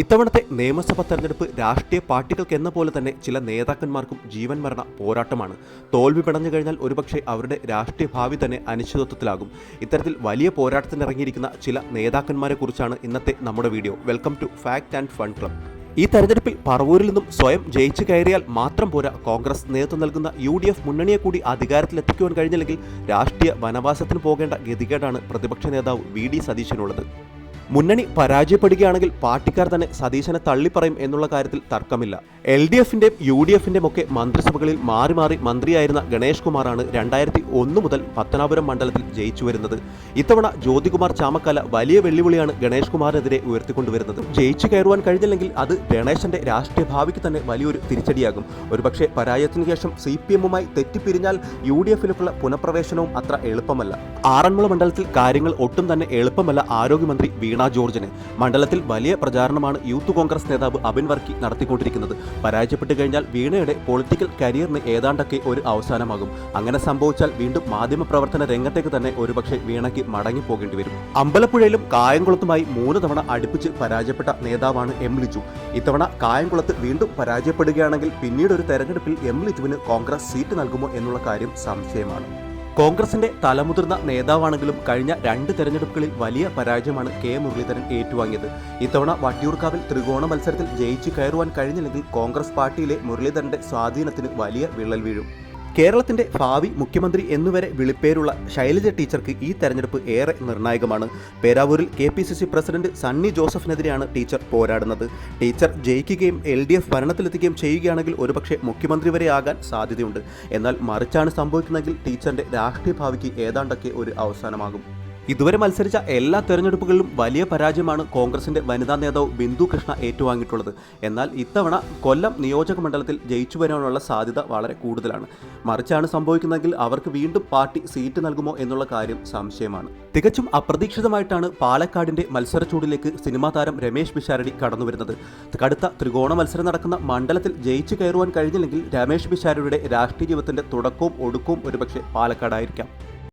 ഇത്തവണത്തെ നിയമസഭാ തെരഞ്ഞെടുപ്പ് രാഷ്ട്രീയ പാർട്ടികൾക്കെന്ന പോലെ തന്നെ ചില നേതാക്കന്മാർക്കും ജീവൻ മരണ പോരാട്ടമാണ്. തോൽവി പിടഞ്ഞു കഴിഞ്ഞാൽ ഒരുപക്ഷെ അവരുടെ രാഷ്ട്രീയ ഭാവി തന്നെ അനിശ്ചിതത്വത്തിലാകും. ഇത്തരത്തിൽ വലിയ പോരാട്ടത്തിനിറങ്ങിയിരിക്കുന്ന ചില നേതാക്കന്മാരെ കുറിച്ചാണ് ഇന്നത്തെ നമ്മുടെ video. Welcome to fact and fun club. ഈ തെരഞ്ഞെടുപ്പിൽ പറവൂരിൽ നിന്നും സ്വയം ജയിച്ചു കയറിയാൽ മാത്രം പോരാ, കോൺഗ്രസ് നേതൃത്വം നൽകുന്ന UDF മുന്നണിയെ കൂടി അധികാരത്തിലെത്തിക്കുവാൻ കഴിഞ്ഞില്ലെങ്കിൽ രാഷ്ട്രീയ വനവാസത്തിന് പോകേണ്ട ഗതികേടാണ് പ്രതിപക്ഷ നേതാവ് VD സതീശനുള്ളത്. മുന്നണി പരാജയപ്പെടുകയാണെങ്കിൽ പാർട്ടിക്കാർ തന്നെ സതീശനെ തള്ളിപ്പറയും എന്നുള്ള കാര്യത്തിൽ തർക്കമില്ല. LDFിന്റെയും UDFിന്റെയും ഒക്കെ മന്ത്രിസഭകളിൽ മാറി മാറി മന്ത്രിയായിരുന്ന ഗണേഷ് കുമാറാണ് 2001 മുതൽ പത്തനാപുരം മണ്ഡലത്തിൽ ജയിച്ചു വരുന്നത്. ഇത്തവണ ജ്യോതികുമാർ ചാമക്കാല വലിയ വെല്ലുവിളിയാണ് ഗണേഷ് കുമാറിനെതിരെ ഉയർത്തിക്കൊണ്ടുവരുന്നത്. ജയിച്ചു കയറുവാൻ കഴിഞ്ഞില്ലെങ്കിൽ അത് ഗണേശന്റെ രാഷ്ട്രീയ ഭാവിക്ക് തന്നെ വലിയൊരു തിരിച്ചടിയാകും. ഒരുപക്ഷെ പരാജയത്തിനു ശേഷം CPMുമായി തെറ്റിപ്പിരിഞ്ഞാൽ UDFിലേക്കുള്ള പുനഃപ്രവേശനവും അത്ര എളുപ്പമല്ല. ആറന്മുള മണ്ഡലത്തിൽ കാര്യങ്ങൾ ഒട്ടും തന്നെ എളുപ്പമല്ല. ആരോഗ്യമന്ത്രി വീണ ജോർജിന് മണ്ഡലത്തിൽ വലിയ പ്രചാരണമാണ് യൂത്ത് കോൺഗ്രസ് നേതാവ് അബിൻ വർക്കി നടത്തിക്കൊണ്ടിരിക്കുന്നത്. പരാജയപ്പെട്ടു കഴിഞ്ഞാൽ വീണയുടെ പൊളിറ്റിക്കൽ കരിയറിന് ഏതാണ്ടൊക്കെ ഒരു അവസാനമാകും. അങ്ങനെ സംഭവിച്ചാൽ വീണ്ടും മാധ്യമപ്രവർത്തന രംഗത്തേക്ക് തന്നെ ഒരുപക്ഷെ വീണയ്ക്ക് മടങ്ങിപ്പോകേണ്ടി വരും. അമ്പലപ്പുഴയിലും കായംകുളത്തുമായി 3 തവണ അടുപ്പിച്ച് പരാജയപ്പെട്ട നേതാവാണ് M. ലിജു. ഇത്തവണ കായംകുളത്ത് വീണ്ടും പരാജയപ്പെടുകയാണെങ്കിൽ പിന്നീട് ഒരു തെരഞ്ഞെടുപ്പിൽ M. ലിജുവിന് കോൺഗ്രസ് സീറ്റ് നൽകുമോ എന്നുള്ള കാര്യം സംശയമാണ്. കോൺഗ്രസിന്റെ തലമുതിർന്ന നേതാവാണെങ്കിലും കഴിഞ്ഞ 2 തെരഞ്ഞെടുപ്പുകളിൽ വലിയ പരാജയമാണ് K. മുരളീധരൻ ഏറ്റുവാങ്ങിയത്. ഇത്തവണ വട്ടിയൂർക്കാവിൽ ത്രികോണ മത്സരത്തിൽ ജയിച്ചു കയറുവാൻ കഴിഞ്ഞില്ലെങ്കിൽ കോൺഗ്രസ് പാർട്ടിയിലെ മുരളീധരന്റെ സ്വാധീനത്തിന് വലിയ വിള്ളൽ വീഴും. കേരളത്തിന്റെ ഭാവി മുഖ്യമന്ത്രി എന്നുവരെ വിളിപ്പേരുള്ള ശൈലജ ടീച്ചർക്ക് ഈ തെരഞ്ഞെടുപ്പ് ഏറെ നിർണായകമാണ്. പേരാവൂരിൽ KPCC പ്രസിഡന്റ് സണ്ണി ജോസഫിനെതിരെയാണ് ടീച്ചർ പോരാടുന്നത്. ടീച്ചർ ജയിക്കുകയും LDF ഭരണത്തിലെത്തുകയും ചെയ്യുകയാണെങ്കിൽ ഒരുപക്ഷെ മുഖ്യമന്ത്രി വരെ ആകാൻ സാധ്യതയുണ്ട്. എന്നാൽ മറിച്ചാണ് സംഭവിക്കുന്നതെങ്കിൽ ടീച്ചറിന്റെ രാഷ്ട്രീയ ഭാവിക്ക് ഏതാണ്ടൊക്കെ ഒരു അവസാനമാകും. ഇതുവരെ മത്സരിച്ച എല്ലാ തെരഞ്ഞെടുപ്പുകളിലും വലിയ പരാജയമാണ് കോൺഗ്രസിന്റെ വനിതാ നേതാവ് ബിന്ദു കൃഷ്ണ ഏറ്റുവാങ്ങിയിട്ടുള്ളത്. എന്നാൽ ഇത്തവണ കൊല്ലം നിയോജക മണ്ഡലത്തിൽ ജയിച്ചു വരാനുള്ള സാധ്യത വളരെ കൂടുതലാണ്. മറിച്ചാണ് സംഭവിക്കുന്നതെങ്കിൽ അവർക്ക് വീണ്ടും പാർട്ടി സീറ്റ് നൽകുമോ എന്നുള്ള കാര്യം സംശയമാണ്. തികച്ചും അപ്രതീക്ഷിതമായിട്ടാണ് പാലക്കാടിന്റെ മത്സരച്ചൂടിലേക്ക് സിനിമാ താരം രമേശ് പിഷാരടി കടന്നുവരുന്നത്. കടുത്ത ത്രികോണ മത്സരം നടക്കുന്ന മണ്ഡലത്തിൽ ജയിച്ചു കയറുവാൻ കഴിഞ്ഞില്ലെങ്കിൽ രമേശ് പിഷാരടിയുടെ രാഷ്ട്രീയ ജീവിതത്തിന്റെ തുടക്കവും ഒടുക്കവും ഒരുപക്ഷെ പാലക്കാടായിരിക്കാം.